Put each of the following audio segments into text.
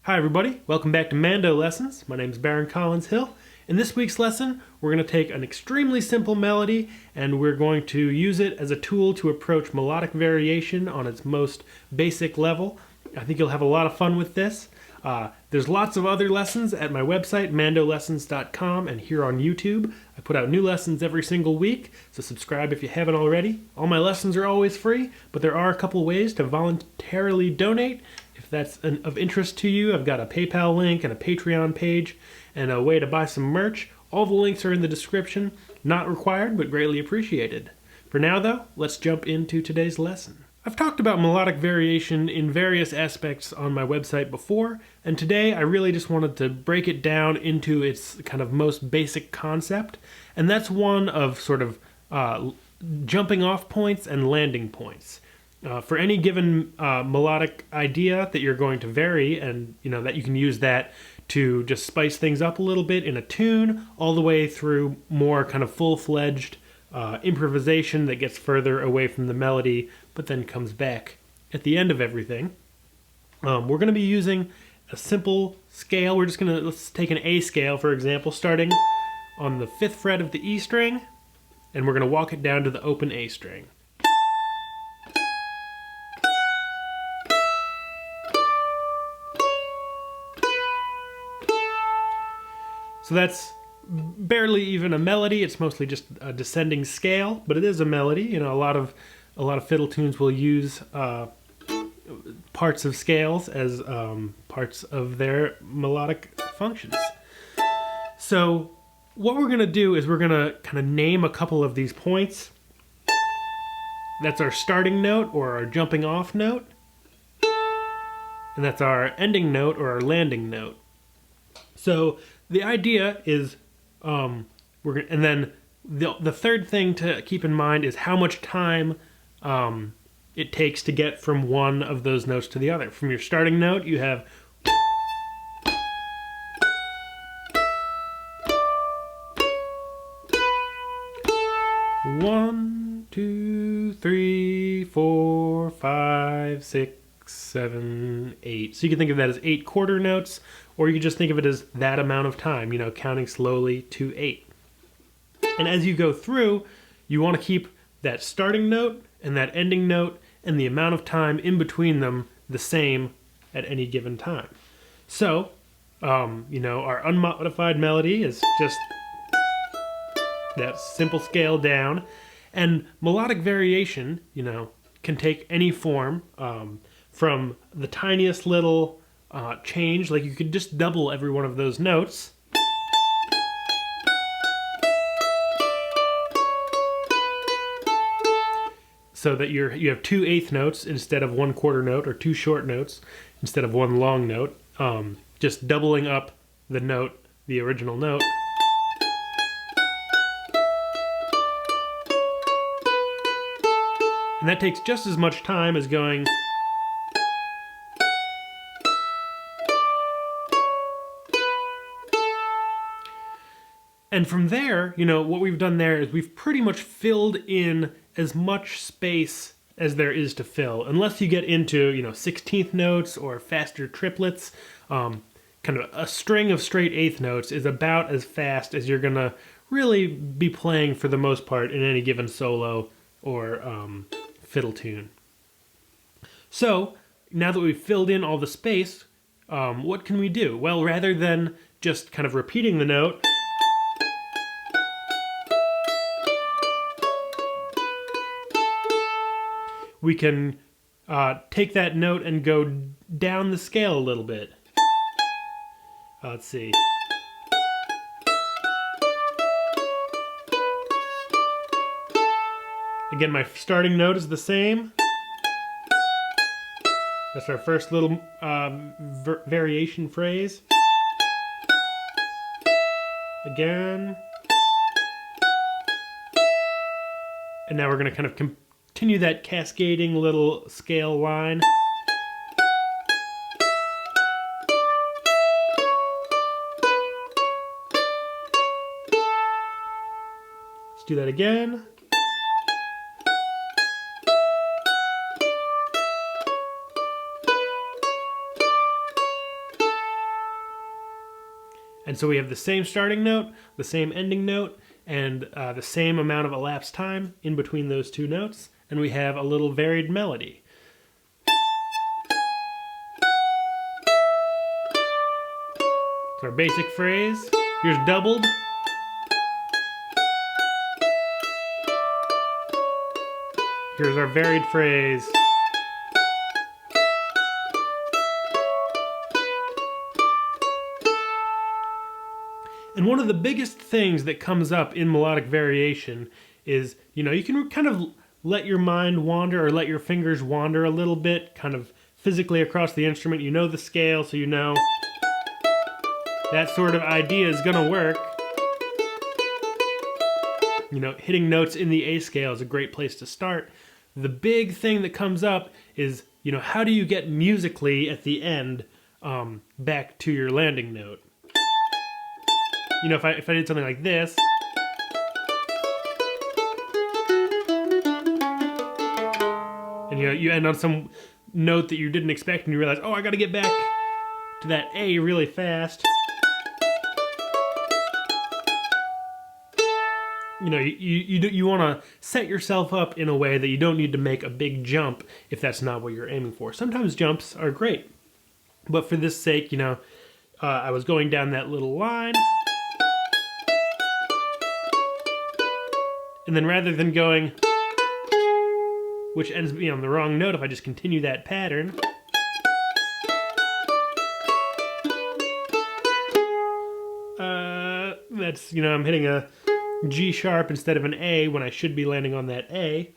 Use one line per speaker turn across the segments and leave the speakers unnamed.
Hi everybody, welcome back to Mando Lessons. My name is Baron Collins Hill. In this week's lesson, we're going to take an extremely simple melody and we're going to use it as a tool to approach melodic variation on its most basic level. I think you'll have a lot of fun with this. There's lots of other lessons at my website, mandolessons.com, and here on YouTube. I put out new lessons every single week, so subscribe if you haven't already. All my lessons are always free, but there are a couple ways to voluntarily donate. If that's of interest to you, I've got a PayPal link and a Patreon page and a way to buy some merch. All the links are in the description. Not required, but greatly appreciated. For now, though, let's jump into today's lesson. I've talked about melodic variation in various aspects on my website before, and today I really just wanted to break it down into its kind of most basic concept, and that's one of sort of jumping off points and landing points. For any given melodic idea that you're going to vary, and that you can use that to just spice things up a little bit in a tune, all the way through more kind of full-fledged improvisation that gets further away from the melody, but then comes back at the end of everything. We're going to be using a simple scale. Let's take an A scale, for example, starting on the 5th fret of the E string, and we're going to walk it down to the open A string. So that's barely even a melody. It's mostly just a descending scale, but it is a melody. A lot of fiddle tunes will use parts of scales as parts of their melodic functions. So what we're going to do is we're going to kind of name a couple of these points. That's our starting note or our jumping off note. And that's our ending note or our landing note. So the idea is and then the third thing to keep in mind is how much time it takes to get from one of those notes to the other. From your starting note, you have 1, 2, 3, 4, 5, 6, 7, 8. So you can think of that as 8 quarter notes, or you can just think of it as that amount of time, counting slowly to 8. And as you go through, you want to keep that starting note and that ending note and the amount of time in between them the same at any given time. So, our unmodified melody is just that simple scale down. And melodic variation, can take any form, from the tiniest little change, like you could just double every one of those notes, so that you have 2 eighth notes instead of 1 quarter note, or 2 short notes instead of 1 long note, just doubling up the note, the original note. And that takes just as much time as going and from there, what we've done there is we've pretty much filled in as much space as there is to fill. Unless you get into, 16th notes or faster triplets, kind of a string of straight eighth notes is about as fast as you're going to really be playing for the most part in any given solo or fiddle tune. So, now that we've filled in all the space, what can we do? Well, rather than just kind of repeating the note, we can take that note and go down the scale a little bit. Let's see. Again, my starting note is the same. That's our first little variation phrase. Again. And now we're going to kind of continue that cascading little scale line. Let's do that again. And so we have the same starting note, the same ending note, and the same amount of elapsed time in between those two notes, and we have a little varied melody. It's our basic phrase. Here's doubled. Here's our varied phrase. And one of the biggest things that comes up in melodic variation is, you can kind of let your mind wander or let your fingers wander a little bit, kind of physically across the instrument. You know the scale, so you know that sort of idea is gonna work. Hitting notes in the A scale is a great place to start. The big thing that comes up is, how do you get musically at the end back to your landing note? If I did something like this, and you end on some note that you didn't expect, and you realize, oh, I got to get back to that A really fast. You want to set yourself up in a way that you don't need to make a big jump if that's not what you're aiming for. Sometimes jumps are great, but for this sake, I was going down that little line. And then rather than going, which ends up being on the wrong note if I just continue that pattern, that's, I'm hitting a G sharp instead of an A when I should be landing on that A.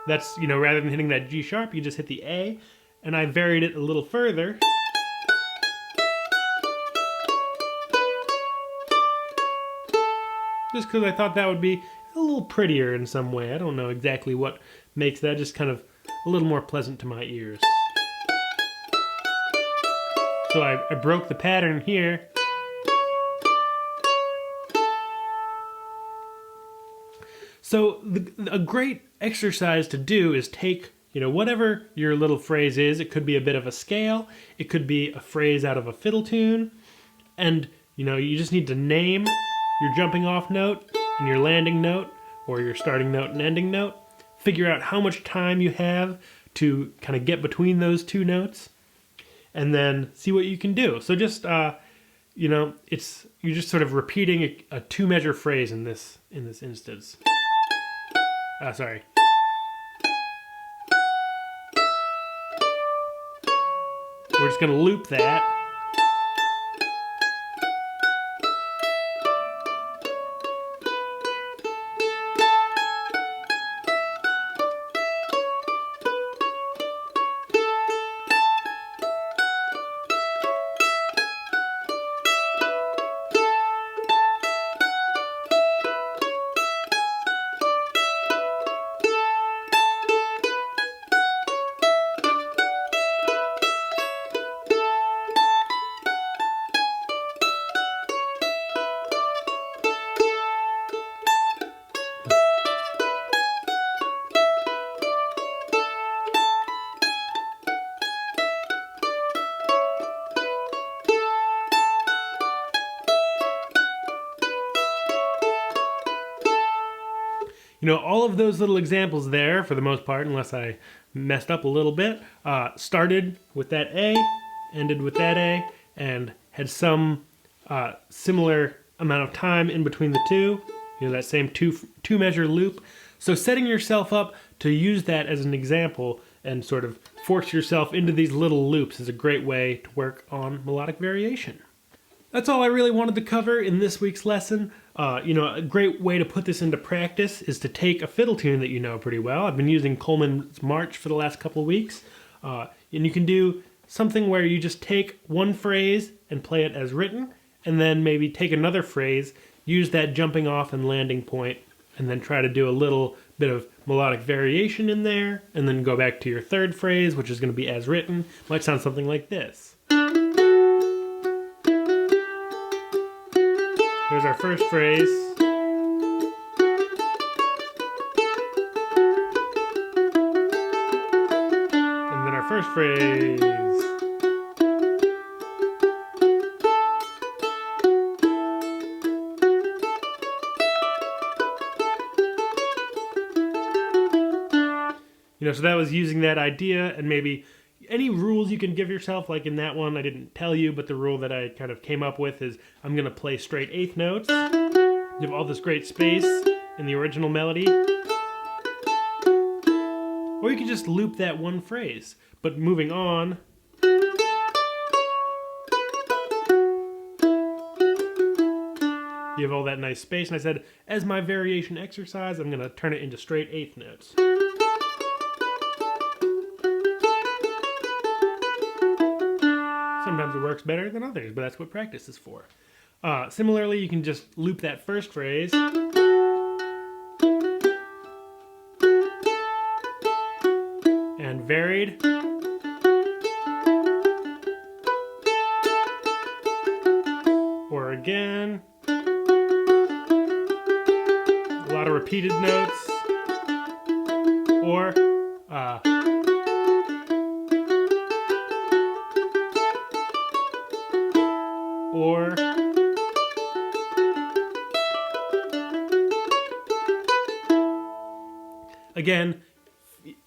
That's, rather than hitting that G sharp, you just hit the A, and I varied it a little further. Just because I thought that would be a little prettier in some way. I don't know exactly what makes that just kind of a little more pleasant to my ears. So I broke the pattern here. So a great exercise to do is take, whatever your little phrase is. It could be a bit of a scale. It could be a phrase out of a fiddle tune. And, you just need to name your jumping off note and your landing note, or your starting note and ending note. Figure out how much time you have to kind of get between those two notes, and then see what you can do. So just, you're just sort of repeating a two-measure phrase in this instance. Sorry. We're just going to loop that. All of those little examples there, for the most part, unless I messed up a little bit, started with that A, ended with that A, and had some similar amount of time in between the two, that same two-measure loop. So setting yourself up to use that as an example and sort of force yourself into these little loops is a great way to work on melodic variation. That's all I really wanted to cover in this week's lesson. A great way to put this into practice is to take a fiddle tune that you know pretty well. I've been using Coleman's March for the last couple of weeks. And you can do something where you just take one phrase and play it as written, and then maybe take another phrase, use that jumping off and landing point, and then try to do a little bit of melodic variation in there, and then go back to your third phrase, which is going to be as written. Might sound something like this. Here's our first phrase. And then our first phrase. So that was using that idea, and maybe any rules you can give yourself, like in that one I didn't tell you, but the rule that I kind of came up with is I'm going to play straight eighth notes. You have all this great space in the original melody. Or you can just loop that one phrase. But moving on, you have all that nice space, and I said, as my variation exercise, I'm going to turn it into straight eighth notes. Sometimes it works better than others, but that's what practice is for. Similarly, you can just loop that first phrase. And varied. Or again. A lot of repeated notes. Or again,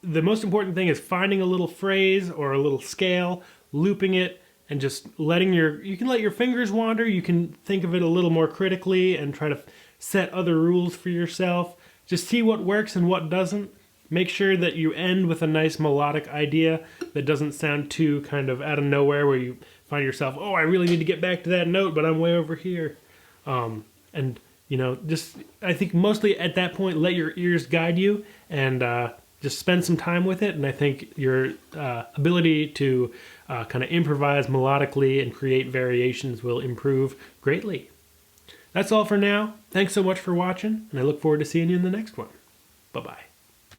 the most important thing is finding a little phrase or a little scale, looping it, and just you can let your fingers wander. You can think of it a little more critically and try to set other rules for yourself. Just see what works and what doesn't. Make sure that you end with a nice melodic idea that doesn't sound too kind of out of nowhere, where you find yourself, oh, I really need to get back to that note, but I'm way over here. Just, I think mostly at that point, let your ears guide you, and just spend some time with it. And I think your ability to kind of improvise melodically and create variations will improve greatly. That's all for now. Thanks so much for watching, and I look forward to seeing you in the next one. Bye-bye.